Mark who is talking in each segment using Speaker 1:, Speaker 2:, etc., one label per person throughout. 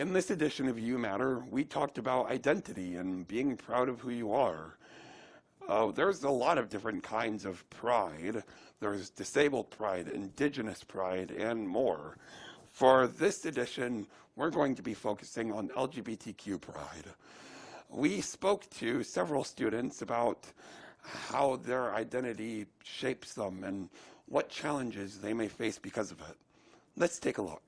Speaker 1: In this edition of You Matter, we talked about identity and being proud of who you are. There's a lot of different kinds of pride. There's disabled pride, indigenous pride, and more. For this edition, we're going to be focusing on LGBTQ pride. We spoke to several students about how their identity shapes them and what challenges they may face because of it. Let's take a look.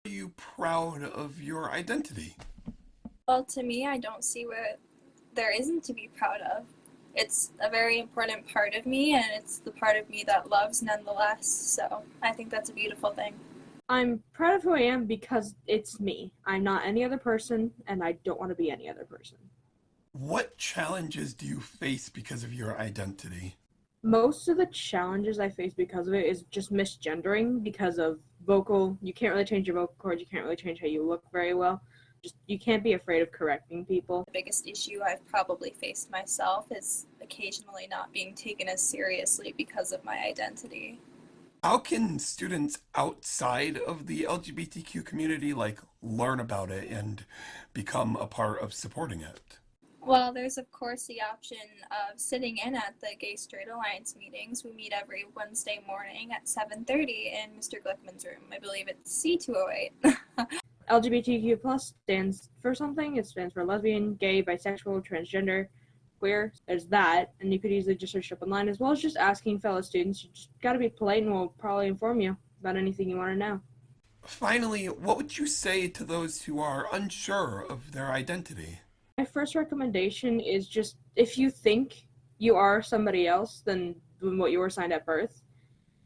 Speaker 1: Are you proud of your identity?
Speaker 2: Well, to me, I don't see what there isn't to be proud of. It's a very important part of me, and it's the part of me that loves nonetheless. So I think that's a beautiful thing.
Speaker 3: I'm proud of who I am because it's me. I'm not any other person, and I don't want to be any other person.
Speaker 1: What challenges do you face because of your identity?
Speaker 3: Most of the challenges I face because of it is just misgendering because of you can't really change your vocal cords, you can't really change how you look very well. You can't be afraid of correcting people.
Speaker 2: The biggest issue I've probably faced myself is occasionally not being taken as seriously because of my identity.
Speaker 1: How can students outside of the LGBTQ community learn about it and become a part of supporting it?
Speaker 2: Well, there's of course the option of sitting in at the Gay Straight Alliance meetings. We meet every Wednesday morning at 7:30 in Mr. Glickman's room. I believe it's C208.
Speaker 3: LGBTQ plus stands for something. It stands for lesbian, gay, bisexual, transgender, queer. There's that, and you could easily just search up online, as well as just asking fellow students. You just gotta be polite, and we'll probably inform you about anything you want to know.
Speaker 1: Finally, what would you say to those who are unsure of their identity?
Speaker 3: My first recommendation is just, if you think you are somebody else than what you were assigned at birth,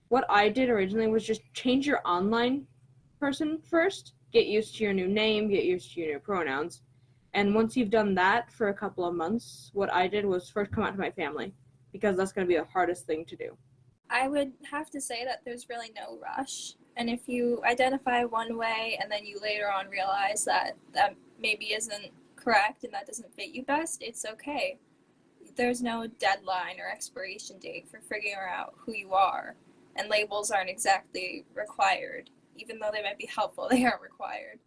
Speaker 3: what I did originally was just change your online person first, get used to your new name, get used to your new pronouns, and once you've done that for a couple of months, what I did was first come out to my family, because that's going to be the hardest thing to do.
Speaker 2: I would have to say that there's really no rush. And if you identify one way and then you later on realize that that maybe isn't correct and that doesn't fit you best, it's okay. There's no deadline or expiration date for figuring out who you are, and labels aren't exactly required. Even though they might be helpful, they aren't required.